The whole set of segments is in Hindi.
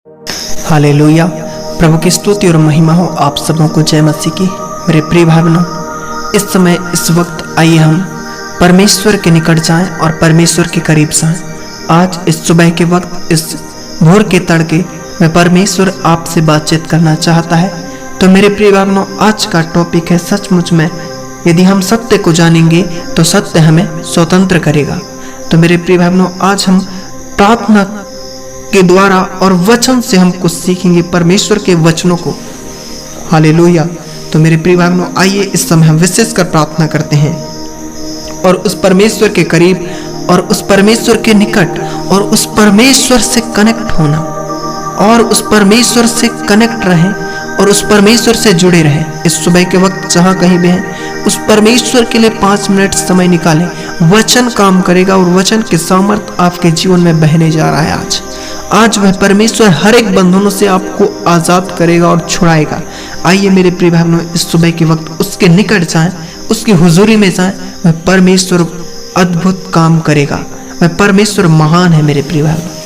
हालेलुया। प्रभु की स्तुति और महिमा हो आप सबों को। जय मसीह की। मेरे प्रिय भाई बहनों, इस समय इस वक्त आइए हम परमेश्वर के निकट जाएं और परमेश्वर के करीब जाएं। आज इस सुबह के वक्त, इस भोर के तड़के में परमेश्वर आपसे बातचीत करना चाहता है। तो मेरे प्रिय भाई बहनों, आज का टॉपिक है सचमुच में यदि हम सत्य को जानेंगे तो सत्य हमें स्वतंत्र करेगा। तो मेरे प्रिय भाई बहनों, आज हम प्रार्थना के द्वारा और वचन से हम कुछ सीखेंगे, परमेश्वर के वचनों को। हालेलुया। तो मेरे प्रिय भाई बहनों, आइए इस समय हम विशेषकर प्रार्थना करते हैं और उस परमेश्वर के करीब और उस परमेश्वर के निकट और उस परमेश्वर से कनेक्ट होना और उस परमेश्वर से कनेक्ट रहें और उस परमेश्वर से जुड़े रहें। इस सुबह के वक्त जहाँ कहीं भी हैं, उस परमेश्वर के लिए 5 मिनट समय निकालें। वचन काम करेगा और वचन के सामर्थ्य आपके जीवन में बहने जा रहा है। आज वह परमेश्वर हर एक बंधनों से आपको आजाद करेगा और छुड़ाएगा। आइए मेरे प्रिय भाई बहनों, इस सुबह के वक्त उसके निकट जाएं, उसकी हुजूरी में जाएं। वह परमेश्वर अद्भुत काम करेगा। वह परमेश्वर महान है। मेरे प्रिय भाई बहनों,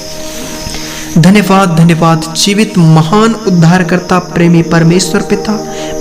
धन्यवाद धन्यवाद जीवित महान उद्धारकर्ता प्रेमी परमेश्वर पिता,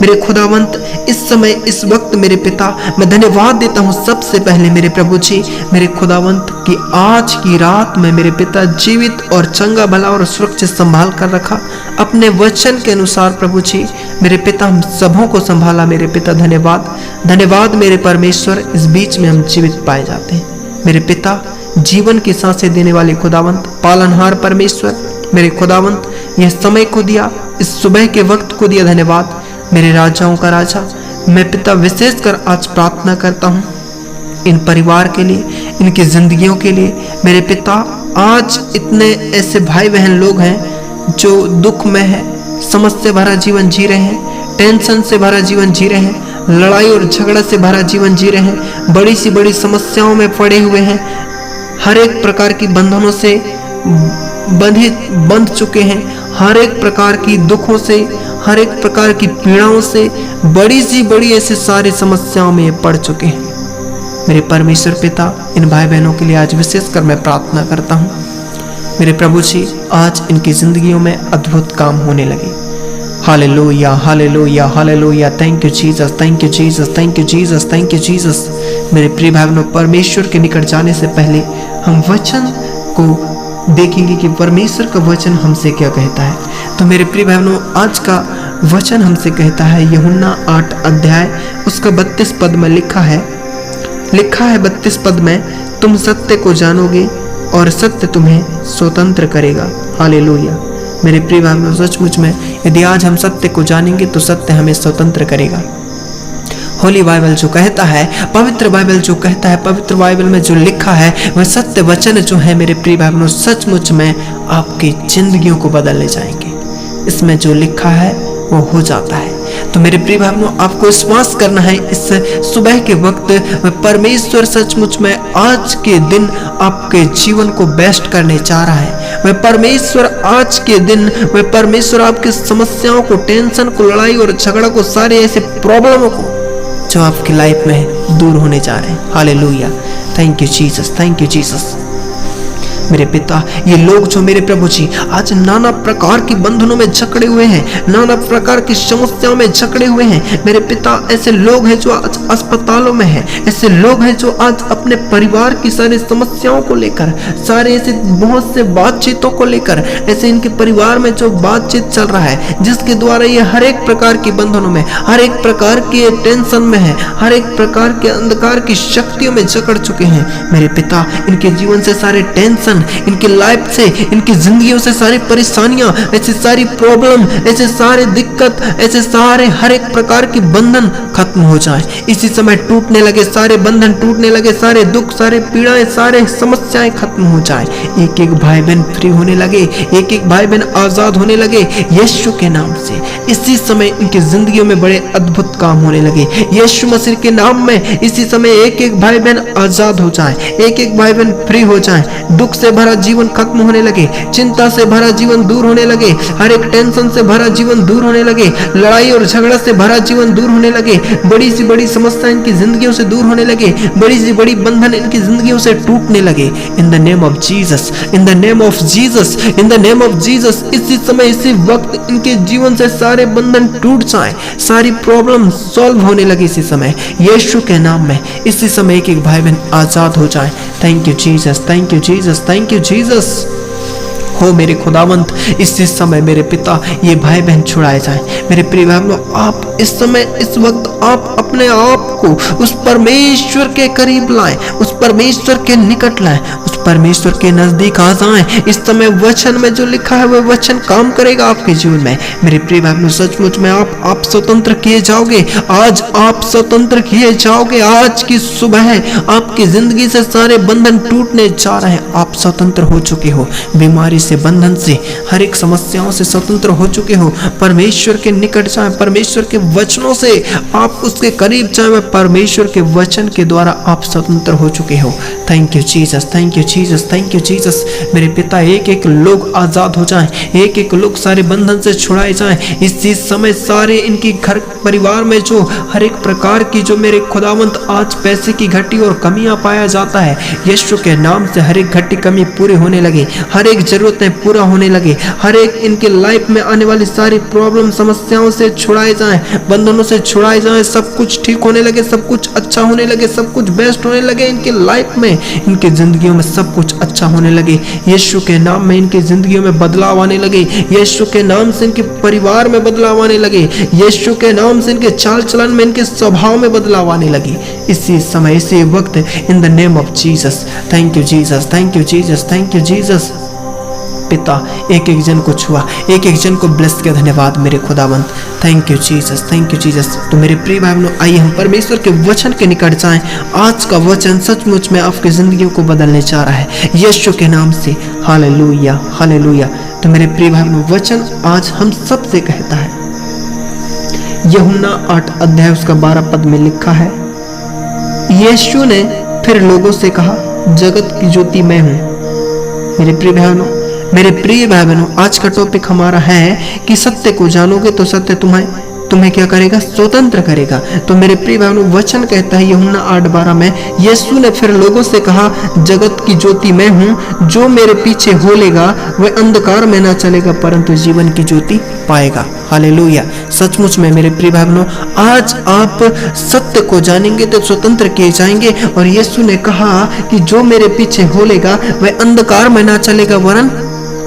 मेरे खुदावंत, इस समय इस वक्त मेरे पिता मैं धन्यवाद देता हूँ सबसे पहले मेरे प्रभु जी, मेरे खुदावंत की आज की रात में मेरे पिता जीवित और चंगा भला और सुरक्षित संभाल कर रखा अपने वचन के अनुसार। प्रभु जी मेरे पिता, हम सबों को संभाला मेरे पिता। धन्यवाद धन्यवाद मेरे परमेश्वर, इस बीच में हम जीवित पाए जाते हैं मेरे पिता। जीवन की सांसें देने वाले खुदावंत, पालनहार परमेश्वर, मेरे खुदावंत, यह समय को दिया, इस सुबह के वक्त को दिया। धन्यवाद मेरे राजाओं का राजा। मैं पिता विशेषकर आज प्रार्थना करता हूँ इन परिवार के लिए, इनकी जिंदगियों के लिए। मेरे पिता, आज इतने ऐसे भाई बहन लोग हैं जो दुख में है, समस्या भरा जीवन जी रहे हैं, टेंशन से भरा जीवन जी रहे हैं, लड़ाई और झगड़ा से भरा जीवन जी रहे हैं, बड़ी सी बड़ी समस्याओं में पड़े हुए हैं, हर एक प्रकार की बंधनों से बंध चुके हैं, हर एक प्रकार की दुखों से, हर एक प्रकार की पीड़ाओं से, बड़ी सी बड़ी ऐसे सारी समस्याओं में पड़ चुके हैं। मेरे परमेश्वर पिता, इन भाई बहनों के लिए आज विशेषकर मैं प्रार्थना करता हूँ मेरे प्रभु जी, आज इनकी जिंदगियों में अद्भुत काम होने लगे। Hallelujah hallelujah hallelujah. Thank you Jesus, thank you Jesus, thank you Jesus, thank you Jesus. मेरे प्रिय भाई बहनों, परमेश्वर के निकट जाने से पहले हम वचन को देखेंगे कि परमेश्वर का वचन हमसे क्या कहता है। तो मेरे प्रिय भाई बहनों, आज का वचन हमसे कहता है यूहन्ना 8 अध्याय उसका 32 पद में लिखा है 32 पद में, तुम सत्य को जानोगे और सत्य तुम्हें स्वतंत्र करेगा। हालेलुया। मेरे प्रिय भाई बहनों, सचमुच में यदि आज हम सत्य को जानेंगे तो सत्य हमें स्वतंत्र करेगा। होली बाइबल जो कहता है, पवित्र बाइबल जो कहता है, पवित्र बाइबल में जो लिखा है वह सत्य वचन जो है मेरे प्रिय भाई बहनों, सचमुच में आपकी जिंदगियों को बदलने जाएंगे। इसमें जो लिखा है वो हो जाता है। तो मेरे प्रिय भाई बहनों, आपको विश्वास करना है इस सुबह के वक्त परमेश्वर सचमुच में आज के दिन आपके जीवन को बेस्ट करने चाह रहा है। वह परमेश्वर आज के दिन, वह परमेश्वर आपकी समस्याओं को, टेंशन को, लड़ाई और झगड़ा को, सारे ऐसे प्रॉब्लमों को जो आपकी लाइफ में दूर होने जा रहे हैं। Hallelujah. Thank you Jesus, thank you Jesus. मेरे पिता, ये लोग जो मेरे प्रभु जी आज नाना प्रकार की बंधनों में जकड़े हुए हैं, नाना प्रकार की समस्याओं में जकड़े हुए हैं मेरे पिता, ऐसे लोग हैं जो आज अस्पतालों में हैं, ऐसे लोग हैं जो आज अपने परिवार की सारी समस्याओं को लेकर, सारे ऐसे बहुत से बातचीतों को लेकर, ऐसे इनके परिवार में जो बातचीत चल रहा है जिसके द्वारा ये हर एक प्रकार की बंधनों में, हर एक प्रकार के टेंशन में है, हर एक प्रकार के अंधकार की शक्तियों में जकड़ चुके हैं मेरे पिता। इनके जीवन से सारे टेंशन, इनकी लाइफ से, इनकी जिंदगियों से सारी परेशानियां, ऐसी सारी प्रॉब्लम, ऐसे सारे दिक्कत, ऐसे सारे हर एक प्रकार की बंधन खत्म हो जाए। इसी समय टूटने लगे सारे बंधन, टूटने लगे सारे दुख, सारे पीड़ाएं, सारे समस्याएं खत्म हो जाए। एक एक भाई बहन फ्री होने लगे, एक एक भाई बहन आजाद होने लगे यीशु के नाम से। इसी समय इनकी जिंदगियों में बड़े अद्भुत काम होने लगे यीशु मसीह के नाम में। इसी समय एक एक भाई बहन आजाद हो जाए, एक एक भाई बहन फ्री हो जाए, दुख से भरा जीवन खत्म होने लगे, चिंता से भरा जीवन दूर होने लगे, हर एक टेंशन से भरा जीवन दूर होने लगे, लड़ाई और झगड़ा से भरा जीवन दूर होने लगे, बड़ी सी बड़ी समस्या इनकी जिंदगियों से दूर होने लगे, बड़ी सी बड़ी बंधन इनकी जिंदगियों से टूटने लगे। In the name of Jesus, in the name of Jesus, in the name of Jesus, इसी समय इसी वक्त इनके जीवन से सारे बंधन टूट जाएं, सारी प्रॉब्लम सॉल्व होने लगी इसी समय यीशु के नाम में। इसी समय एक एक भाई बहन आजाद हो जाएं। Thank you Jesus, thank you Jesus, thank you Jesus. हो मेरे खुदावंत, इसी समय मेरे पिता ये भाई बहन छुड़ाए जाएं। मेरे प्रिय भाइयों, आप इस समय इस वक्त आप अपने आप को उस परमेश्वर के करीब लाएं, उस परमेश्वर के निकट लाएं, उस परमेश्वर के नजदीक आ जाएं। इस समय वचन में जो लिखा है वह वचन काम करेगा आपके जीवन में। मेरे प्रिय भाइयों, सचमुच में आप स्वतंत्र किए जाओगे। आज आप स्वतंत्र किए जाओगे। आज की सुबह आपकी जिंदगी से सारे बंधन टूटने जा रहे हैं। आप स्वतंत्र हो चुके हो, बीमारी से, बंधन से, हर एक समस्याओं से स्वतंत्र हो चुके हो। परमेश्वर के निकट जाएं, परमेश्वर के वचनों से आप उसके करीब जाएं। परमेश्वर के वचन के द्वारा आप स्वतंत्र हो चुके हो। Thank you Jesus, thank you Jesus, thank you Jesus. मेरे पिता, एक एक लोग आजाद हो जाएं, एक एक लोग सारे बंधन से छुड़ाए जाएं। इसी समय सारे इनकी घर परिवार में जो हर एक प्रकार की जो मेरे खुदावंत आज पैसे की घटी और कमियां पाया जाता है, यीशु के नाम से हर एक घटी कमी पूरी होने लगे, हर एक जरूरतें पूरा होने लगे, हर एक इनके लाइफ में आने वाली सारी प्रॉब्लम समस्याओं से छुड़ाए जाएं, बंधनों से छुड़ाए जाएं। सब कुछ ठीक होने लगे, सब कुछ अच्छा होने लगे, सब कुछ बेस्ट होने लगे इनके लाइफ में, इनके जिंदगियों में सब कुछ अच्छा होने लगे। यीशु के नाम में इनकी जिंदगियों में बदलाव आने लगे। यीशु के नाम से इनके परिवार में बदलाव आने लगे। यीशु के नाम से इनके चाल चलन में, इनके स्वभाव में बदलाव आने लगे। इसी समय, इसी वक्त, in the name of Jesus. Thank you Jesus, thank you Jesus, thank you Jesus. पिता, एक एक जन को छुआ, एक एक जन को ब्लेस के धन्यवाद मेरे खुदावंत। Thank you Jesus, thank you Jesus. तो मेरे प्रिय भाई बहनों, आइए हम परमेश्वर के वचन के निकट जाएं। आज का वचन सचमुच में आपकी जिंदगियों को बदलने जा रहा है यीशु के नाम से। Hallelujah, hallelujah. तो मेरे प्रिय भाई बहनों, वचन आज हम सबसे कहता है, यूहन्ना 8 अध्याय उसका 12 पद में लिखा है, यीशु ने फिर लोगों से कहा, जगत की ज्योति मैं हूं। मेरे प्रिय बहनों, मेरे प्रिय भाई बहनों, आज का टॉपिक हमारा है कि सत्य को जानोगे तो सत्य तुम्हें क्या करेगा? स्वतंत्र करेगा। तो मेरे प्रिय भाई बहनों, वचन कहता है यूहन्ना 8:12 में, यीशु ने फिर लोगों से कहा, जगत की ज्योति मैं हूं, जो मेरे पीछे हो लेगा वह अंधकार में ना चलेगा परंतु जीवन की ज्योति पाएगा। हालेलुया। सचमुच में मेरे प्रिय भाई बहनों, आज आप सत्य को जानेंगे तो स्वतंत्र किए जाएंगे। और यीशु ने कहा कि जो मेरे पीछे हो लेगा वह अंधकार में ना चलेगा वरन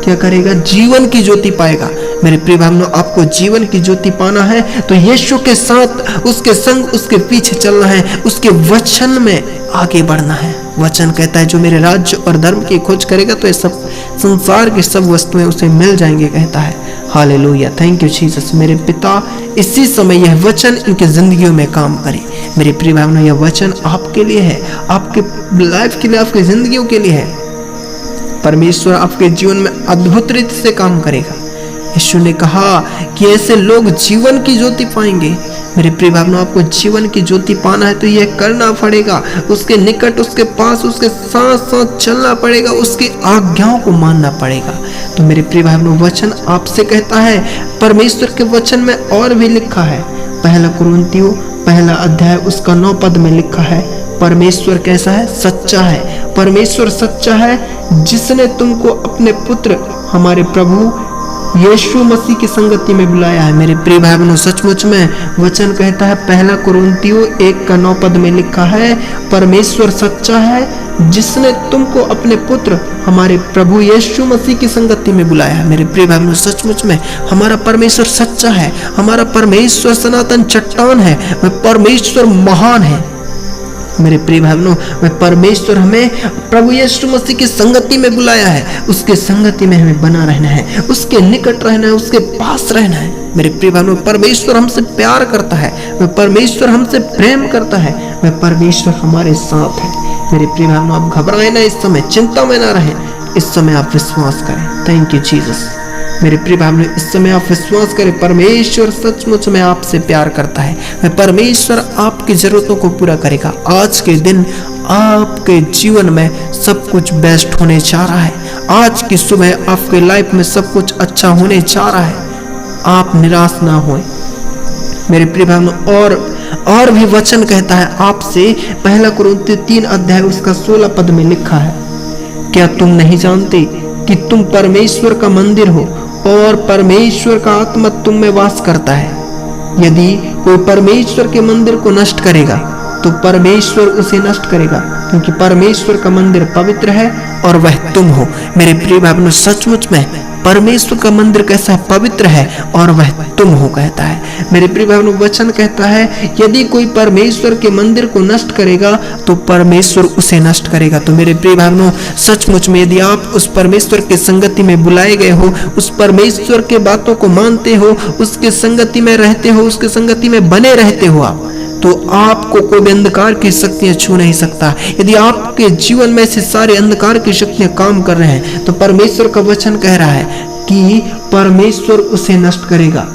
क्या करेगा? जीवन की ज्योति पाएगा। मेरे प्रिय भाइयों, आपको जीवन की ज्योति पाना है तो यीशु के साथ, उसके संग, उसके पीछे चलना है, उसके वचन में आगे बढ़ना है। वचन कहता है, जो मेरे राज्य और धर्म की खोज करेगा तो ये सब संसार की सब वस्तुएं उसे मिल जाएंगे, कहता है। Hallelujah, thank you Jesus. मेरे पिता, इसी समय यह वचन इनकी जिंदगियों में काम करे। मेरे प्रिय भाइयों, यह वचन आपके लिए है, आपके लाइफ के लिए, आपकी जिंदगियों के लिए है। परमेश्वर आपके जीवन में अद्भुत रीति से काम करेगा। यीशु ने कहा कि ऐसे लोग जीवन की ज्योति पाएंगे। मेरे प्रिय भाइयों, आपको जीवन की ज्योति पाना है तो यह करना पड़ेगा, उसके निकट, उसके पास, उसके साथ साथ चलना पड़ेगा, उसकी आज्ञाओं को मानना पड़ेगा। तो मेरे प्रिय भाइयों, वचन आपसे कहता है, परमेश्वर के वचन में और भी लिखा है, 1 कुरिन्थियों 1 अध्याय उसका 9 पद में लिखा है, परमेश्वर कैसा है? सच्चा है। परमेश्वर सच्चा है जिसने तुमको अपने पुत्र हमारे प्रभु यीशु मसीह की संगति में बुलाया है। मेरे प्रिय भाई बहनों, सचमुच में वचन कहता है, 1 कुरिन्थियों 1:9 पद में लिखा है, परमेश्वर सच्चा है जिसने तुमको अपने पुत्र हमारे प्रभु यीशु मसीह की संगति में बुलाया है। मेरे प्रिय भाई बहनों, सचमुच में हमारा परमेश्वर सच्चा है, हमारा परमेश्वर सनातन चट्टान है, वह परमेश्वर महान है। मेरे प्रिय भाई बहनों, वह परमेश्वर हमें प्रभु यीशु मसीह की संगति में बुलाया है। उसके संगति में हमें बना रहना है, उसके निकट रहना है, उसके पास रहना है। मेरे प्रिय भाई बहनों, परमेश्वर हमसे प्यार करता है, वह परमेश्वर हमसे प्रेम करता है, वह परमेश्वर हमारे साथ है। मेरे प्रिय भाई बहनों, आप घबराए ना, इस समय चिंता में ना रहें, इस समय आप विश्वास करें। Thank you Jesus. मेरे प्रिय भाई बहनों, इस समय आप विश्वास करें, परमेश्वर सचमुच में आपसे प्यार करता है, वह परमेश्वर आपकी जरूरतों को पूरा करेगा। आज के दिन आपके जीवन में सब कुछ बेस्ट होने जा रहा है। आज की सुबह आपके लाइफ में सब कुछ अच्छा होने जा रहा है। आप निराश ना हों मेरे प्रिय भाइयों। और भी वचन कहता है आपसे, पहला कुरिन्थियों 3 अध्याय उसका 16 पद में लिखा है, क्या तुम नहीं जानते कि तुम परमेश्वर का मंदिर हो और परमेश्वर का आत्मा तुम में वास करता है। यदि कोई परमेश्वर के मंदिर को नष्ट करेगा तो परमेश्वर उसे नष्ट करेगा, क्योंकि परमेश्वर का मंदिर पवित्र है और वह तुम हो। मेरे प्रिय भाइयों, सचमुच में परमेश्वर का मंदिर कैसा है, पवित्र है और वह तुम हो कहता है। मेरे प्रिय भाइयों, वचन कहता है यदि कोई परमेश्वर के मंदिर को नष्ट करेगा तो परमेश्वर उसे नष्ट करेगा। तो मेरे प्रिय भाइयों, सचमुच में यदि आप उस परमेश्वर के संगति में बुलाए गए हो, उस परमेश्वर के बातों को मानते हो, उसके संगति में रहते हो, उसके संगति में बने रहते हो आप, तो आपको कोई भी अंधकार की शक्तियां छू नहीं सकता। यदि आपके जीवन में से सारे अंधकार की शक्तियां काम कर रहे हैं तो परमेश्वर का वचन कह रहा है कि परमेश्वर उसे नष्ट करेगा।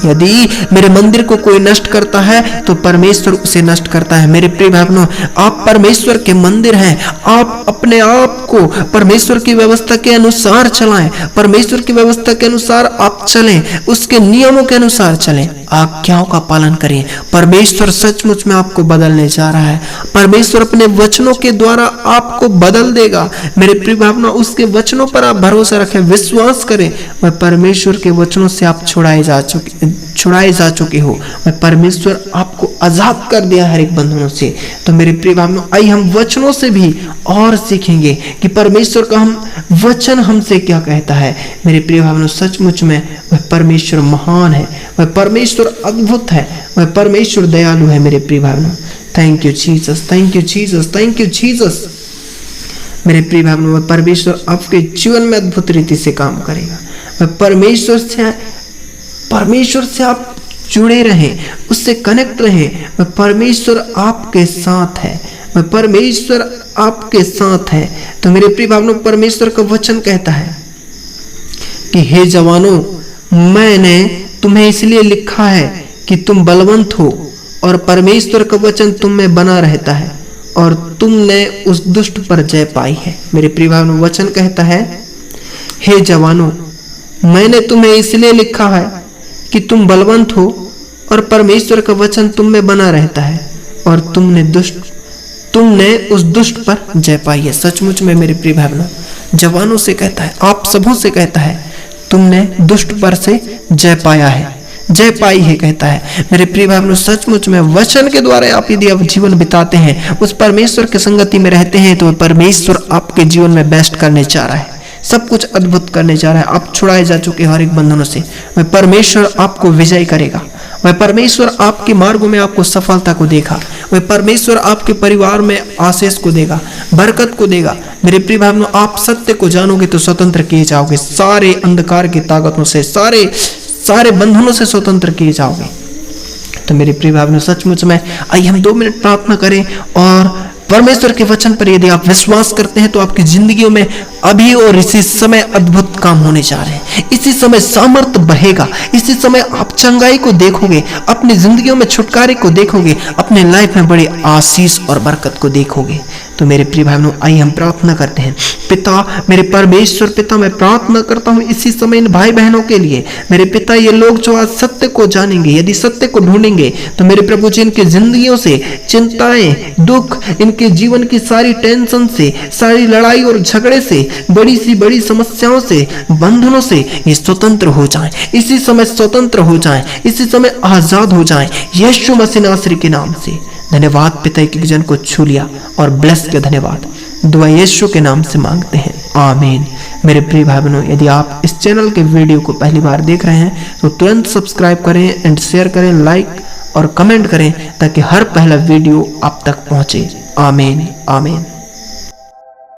यदि मेरे मंदिर को कोई नष्ट करता है तो परमेश्वर उसे नष्ट करता है। मेरे प्रिय भाइयों, आप परमेश्वर के मंदिर हैं। आप अपने आप को परमेश्वर की व्यवस्था के अनुसार चलाएं, परमेश्वर की व्यवस्था के अनुसार आप चलें, उसके नियमों के अनुसार चलें, आज्ञाओं का पालन करें। परमेश्वर सचमुच में आपको बदलने जा रहा है। परमेश्वर अपने वचनों के द्वारा आपको बदल देगा। मेरे प्रिय भाइयों, उसके वचनों पर आप भरोसा रखें, विश्वास करें। वह परमेश्वर के वचनों से आप छुड़ाए जा चुके हो। वह परमेश्वर आपको आजाद कर दिया हर एक बंधनों से। तो मेरे प्रिय भाइयों, आइए हम वचनों से भी और सीखेंगे कि परमेश्वर का वचन हमसे क्या कहता है। मेरे प्रिय भाइयों, सचमुच में वह परमेश्वर महान है, वह परमेश्वर अद्भुत है, वह परमेश्वर दयालु है। मेरे प्रिय भाइयों, thank you Jesus, thank you Jesus, thank you Jesus. मेरे प्रिय भाइयों, वह परमेश्वर आपके जीवन में अद्भुत रीति से काम करेगा। वह परमेश्वर से आप जुड़े रहें, उससे कनेक्ट रहें। वह परमेश्वर आपके साथ है, वह परमेश्वर आपके साथ है। तो मेरे प्रिय भाइयों, परमेश्वर का वचन कहता है कि हे जवानों, मैंने तुम्हें इसलिए लिखा है कि तुम बलवंत हो और परमेश्वर का वचन तुम में बना रहता है और तुमने उस दुष्ट पर जय पाई है। मेरे प्रिय भाइयों, वचन कहता है हे जवानों, मैंने तुम्हें इसलिए लिखा है कि तुम बलवंत हो और परमेश्वर का वचन तुम में बना रहता है और तुमने उस दुष्ट पर जय पाई है। सचमुच में मेरे प्रिय भाइयों, जवानों से कहता है, आप सबों से कहता है, तुमने दुष्ट पर से जय पाया है, जय पाई है कहता है। मेरे प्रिय भाइयों, सचमुच में वचन के द्वारा आप यदि आप जीवन बिताते हैं, उस परमेश्वर की संगति में रहते हैं, तो परमेश्वर आपके जीवन में बेस्ट करने जा रहा है, सब कुछ अद्भुत करने जा रहा है। आप छुड़ाए जा चुके हर एक बंधनों से वह परमेश्वर आपको विजय करेगा। वह परमेश्वर आपके मार्गों में आपको सफलता को देगा। वह परमेश्वर आपके परिवार में आशीष को देगा, बरकत को देगा। मेरे प्रिय भाइयों, आप सत्य को जानोगे तो स्वतंत्र किए जाओगे, सारे अंधकार की ताकतों से, सारे बंधनों से स्वतंत्र किए जाओगे। तो मेरे प्रिय भाइयों, सचमुच में आइए हम 2 मिनट प्रार्थना करें और परमेश्वर के वचन पर यदि आप विश्वास करते हैं तो आपकी जिंदगियों में अभी और इसी समय अद्भुत काम होने जा रहे हैं। इसी समय सामर्थ्य बढ़ेगा, इसी समय आप चंगाई को देखोगे, अपनी जिंदगियों में छुटकारे को देखोगे, अपने लाइफ में बड़ी आशीष और बरकत को देखोगे। तो मेरे प्रिय भाइयों, आइए हम प्रार्थना करते हैं। पिता, मेरे परमेश्वर पिता, मैं प्रार्थना करता हूँ इसी समय इन भाई बहनों के लिए। मेरे पिता, ये लोग जो आज सत्य को जानेंगे, यदि सत्य को ढूंढेंगे, तो मेरे प्रभु जी इनकी जिंदगियों से चिंताएं, दुख, इनके जीवन की सारी टेंशन से, सारी लड़ाई और झगड़े से, बड़ी सी बड़ी समस्याओं से, बंधनों से ये स्वतंत्र हो जाएं, इसी समय स्वतंत्र हो जाएं, इसी समय आजाद हो जाएं, यीशु मसीह नासरी के नाम से। धन्यवाद पिता की जन को छू लिया और ब्लेस किया। धन्यवाद, दुआ यीशु के नाम से मांगते हैं, आमीन। मेरे प्रिय भाई बहनों, यदि आप इस चैनल के वीडियो को पहली बार देख रहे हैं तो तुरंत सब्सक्राइब करें एंड शेयर करें, लाइक और कमेंट करें, ताकि हर पहला वीडियो आप तक पहुंचे। आमीन, आमीन।